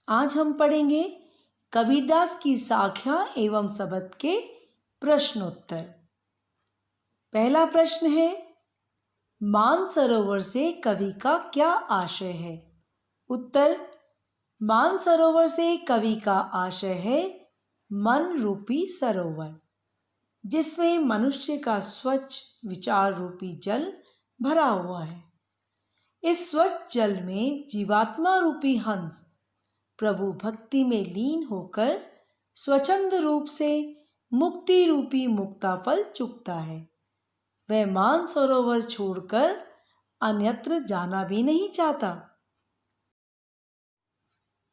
आज हम पढ़ेंगे कबीरदास की साख्या एवं सबद के प्रश्नोत्तर। पहला प्रश्न है, मानसरोवर से कवि का क्या आशय है? उत्तर, मानसरोवर से कवि का आशय है मन रूपी सरोवर, जिसमें मनुष्य का स्वच्छ विचार रूपी जल भरा हुआ है। इस स्वच्छ जल में जीवात्मा रूपी हंस प्रभु भक्ति में लीन होकर स्वच्छंद रूप से मुक्ति रूपी मुक्ताफल चुकता है। वह मानसरोवर छोड़कर अन्यत्र जाना भी नहीं चाहता।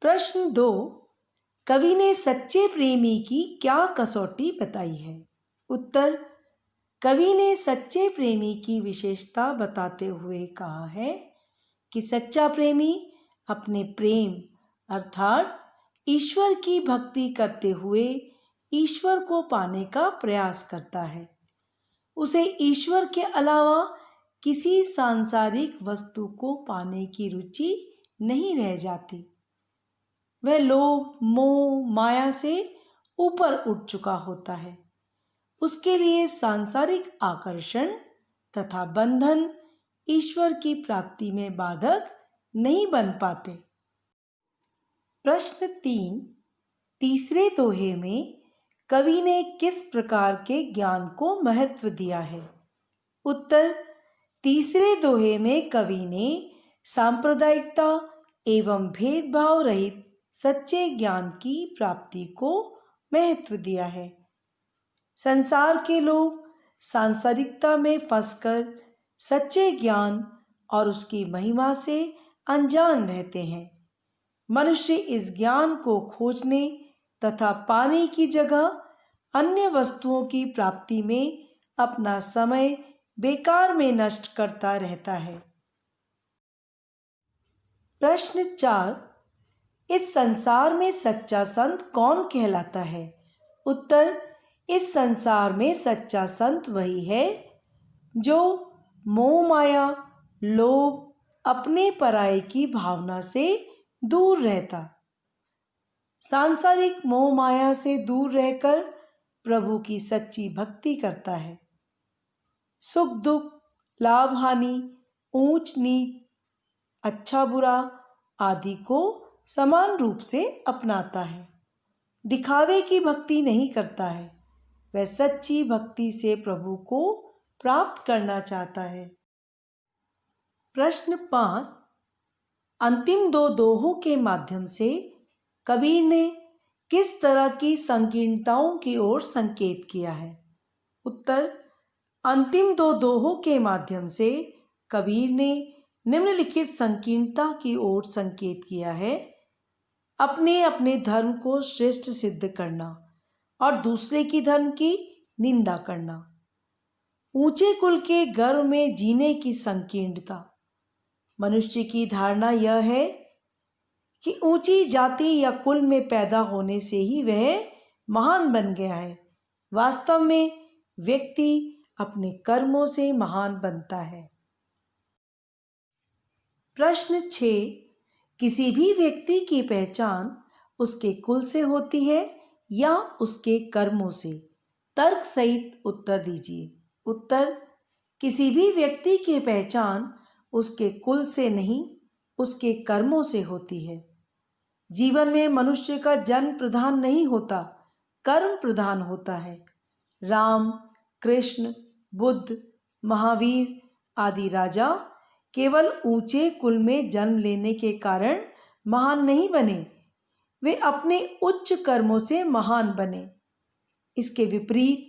प्रश्न 2, कवि ने सच्चे प्रेमी की क्या कसौटी बताई है? उत्तर, कवि ने सच्चे प्रेमी की विशेषता बताते हुए कहा है कि सच्चा प्रेमी अपने प्रेम अर्थात ईश्वर की भक्ति करते हुए ईश्वर को पाने का प्रयास करता है। उसे ईश्वर के अलावा किसी सांसारिक वस्तु को पाने की रुचि नहीं रह जाती। वह लोभ मोह माया से ऊपर उठ चुका होता है। उसके लिए सांसारिक आकर्षण तथा बंधन ईश्वर की प्राप्ति में बाधक नहीं बन पाते। प्रश्न 3, तीसरे दोहे में कवि ने किस प्रकार के ज्ञान को महत्व दिया है? उत्तर, तीसरे दोहे में कवि ने सांप्रदायिकता एवं भेदभाव रहित सच्चे ज्ञान की प्राप्ति को महत्व दिया है। संसार के लोग सांसारिकता में फंसकर सच्चे ज्ञान और उसकी महिमा से अनजान रहते हैं। मनुष्य इस ज्ञान को खोजने तथा पाने की जगह अन्य वस्तुओं की प्राप्ति में अपना समय बेकार में नष्ट करता रहता है। प्रश्न 4, इस संसार में सच्चा संत कौन कहलाता है? उत्तर, इस संसार में सच्चा संत वही है जो मोह माया लोभ अपने पराये की भावना से दूर रहता, सांसारिक मोह माया से दूर रहकर प्रभु की सच्ची भक्ति करता है। सुख दुख लाभ हानि ऊंच नीच अच्छा बुरा आदि को समान रूप से अपनाता है। दिखावे की भक्ति नहीं करता है। वह सच्ची भक्ति से प्रभु को प्राप्त करना चाहता है। प्रश्न 5, अंतिम दो दोहों के माध्यम से कबीर ने किस तरह की संकीर्णताओं की ओर संकेत किया है? उत्तर, अंतिम दो दोहों के माध्यम से कबीर ने निम्नलिखित संकीर्णता की ओर संकेत किया है। अपने अपने धर्म को श्रेष्ठ सिद्ध करना और दूसरे की धर्म की निंदा करना, ऊंचे कुल के गर्व में जीने की संकीर्णता। मनुष्य की धारणा यह है कि ऊंची जाति या कुल में पैदा होने से ही वह महान बन गया है। वास्तव में व्यक्ति अपने कर्मों से महान बनता है। प्रश्न 6, किसी भी व्यक्ति की पहचान उसके कुल से होती है या उसके कर्मों से? तर्क सहित उत्तर दीजिए। उत्तर, किसी भी व्यक्ति की पहचान उसके कुल से नहीं उसके कर्मों से होती है। जीवन में मनुष्य का जन्म प्रधान नहीं होता, कर्म प्रधान होता है। राम कृष्ण बुद्ध महावीर आदि राजा केवल ऊंचे कुल में जन्म लेने के कारण महान नहीं बने, वे अपने उच्च कर्मों से महान बने। इसके विपरीत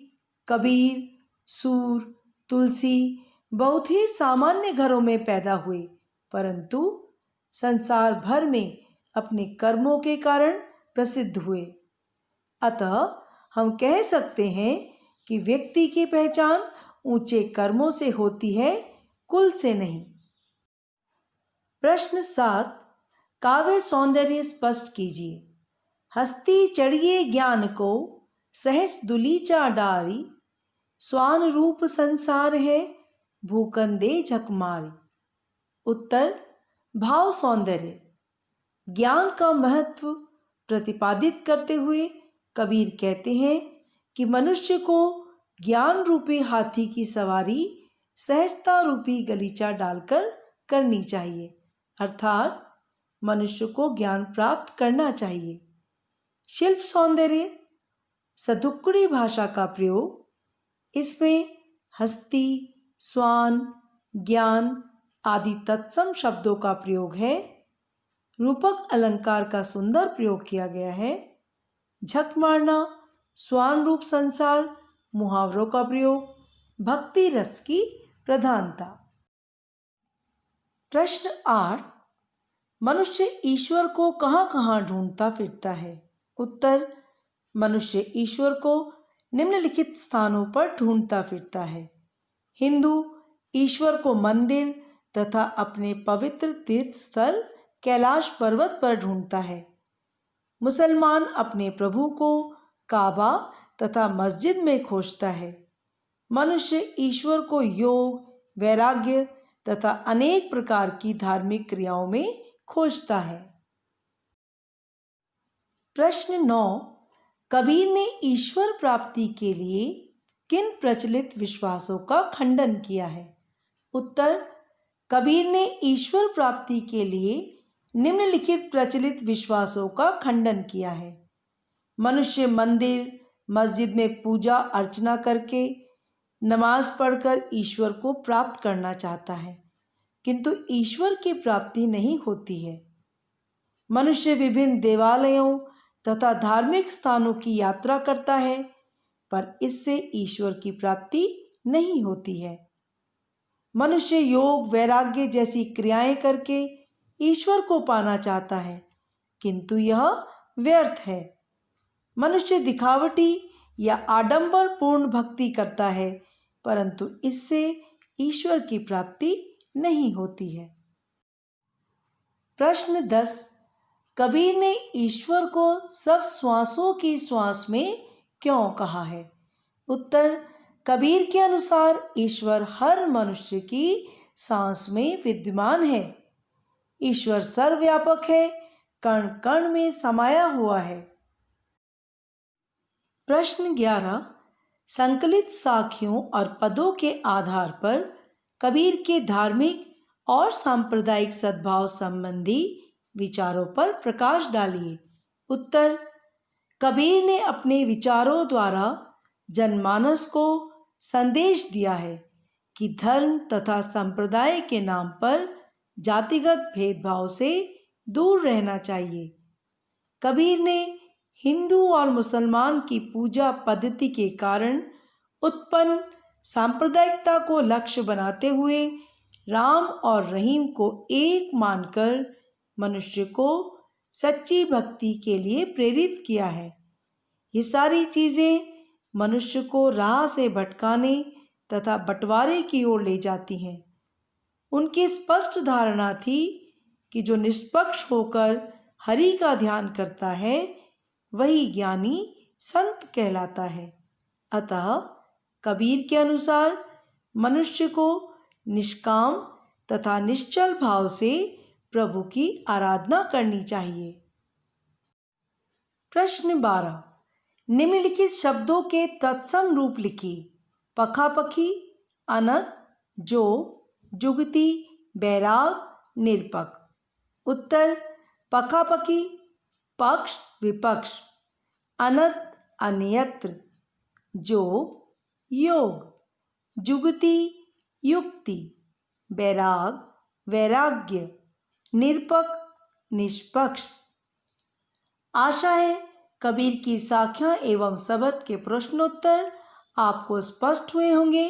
कबीर सूर तुलसी बहुत ही सामान्य घरों में पैदा हुए, परंतु संसार भर में अपने कर्मों के कारण प्रसिद्ध हुए। अतः हम कह सकते हैं कि व्यक्ति की पहचान ऊंचे कर्मों से होती है, कुल से नहीं। प्रश्न 7, काव्य सौंदर्य स्पष्ट कीजिए। हस्ती चढ़िए ज्ञान को सहज दुलीचा डारी, स्वान रूप संसार है भूकंदे झकमारी। उत्तर, भाव सौंदर्य। ज्ञान का महत्व प्रतिपादित करते हुए कबीर कहते हैं कि मनुष्य को ज्ञान रूपी हाथी की सवारी सहजता रूपी गलीचा डालकर करनी चाहिए, अर्थात मनुष्य को ज्ञान प्राप्त करना चाहिए। शिल्प सौंदर्य सदुक्कड़ी भाषा का प्रयोग, इसमें हस्ती, स्वान, ज्ञान आदि तत्सम शब्दों का प्रयोग है। रूपक अलंकार का सुंदर प्रयोग किया गया है। झक मारना, स्वान रूप संसार, मुहावरों का प्रयोग, भक्ति रस की प्रधानता। प्रश्न 8, मनुष्य ईश्वर को कहाँ कहाँ ढूंढता फिरता है? उत्तर, मनुष्य ईश्वर को निम्नलिखित स्थानों पर ढूंढता फिरता है। हिंदू ईश्वर को मंदिर तथा अपने पवित्र तीर्थ स्थल कैलाश पर्वत पर ढूंढता है। मुसलमान अपने प्रभु को काबा तथा मस्जिद में खोजता है। मनुष्य ईश्वर को योग, वैराग्य तथा अनेक प्रकार की धार्मिक क्रियाओं में खोजता है। प्रश्न 9, कबीर ने ईश्वर प्राप्ति के लिए किन प्रचलित विश्वासों का खंडन किया है? उत्तर, कबीर ने ईश्वर प्राप्ति के लिए निम्नलिखित प्रचलित विश्वासों का खंडन किया है। मनुष्य मंदिर, मस्जिद में पूजा अर्चना करके, नमाज पढ़कर ईश्वर को प्राप्त करना चाहता है, किंतु ईश्वर की प्राप्ति नहीं होती है। मनुष्य विभिन्न देवालयों तथा धार्मिक स्थानों की यात्रा करता है, पर इससे ईश्वर की प्राप्ति नहीं होती है। मनुष्य योग, वैराग्य जैसी क्रियाएं करके ईश्वर को पाना चाहता है, किंतु यह व्यर्थ है। मनुष्य दिखावटी या आडंबर पूर्ण भक्ति करता है, परंतु इससे ईश्वर की प्राप्ति नहीं होती है। प्रश्न 10, कबीर ने ईश्वर को सब श्वासों की श्वास में क्यों कहा है? उत्तर, कबीर के अनुसार ईश्वर हर मनुष्य की सांस में विद्यमान है। ईश्वर सर्वव्यापक है, कण कण में समाया हुआ है। प्रश्न 11, संकलित साखियों और पदों के आधार पर कबीर के धार्मिक और सांप्रदायिक सद्भाव संबंधी विचारों पर प्रकाश डालिए। उत्तर, कबीर ने अपने विचारों द्वारा जनमानस को संदेश दिया है कि धर्म तथा संप्रदाय के नाम पर जातिगत भेदभाव से दूर रहना चाहिए। कबीर ने हिंदू और मुसलमान की पूजा पद्धति के कारण उत्पन्न सांप्रदायिकता को लक्ष्य बनाते हुए राम और रहीम को एक मानकर मनुष्य को सच्ची भक्ति के लिए प्रेरित किया है। ये सारी चीज़ें मनुष्य को राह से भटकाने तथा बंटवारे की ओर ले जाती हैं। उनकी स्पष्ट धारणा थी कि जो निष्पक्ष होकर हरि का ध्यान करता है वही ज्ञानी संत कहलाता है। अतः कबीर के अनुसार मनुष्य को निष्काम तथा निश्चल भाव से प्रभु की आराधना करनी चाहिए। प्रश्न 12, निम्नलिखित शब्दों के तत्सम रूप लिखिए। पखापखी, अनंत, जो, जुगति, बैराग, निरपक। उत्तर, पखापखी पक्ष विपक्ष, अनंत अन्यत्र, जो योग, जुगति युक्ति, बैराग वैराग्य, निरपक निष्पक्ष। आशा है कबीर की साख्या एवं शब्द के प्रश्नोत्तर आपको स्पष्ट हुए होंगे।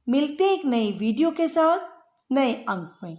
मिलते एक नई वीडियो के साथ नए अंक में।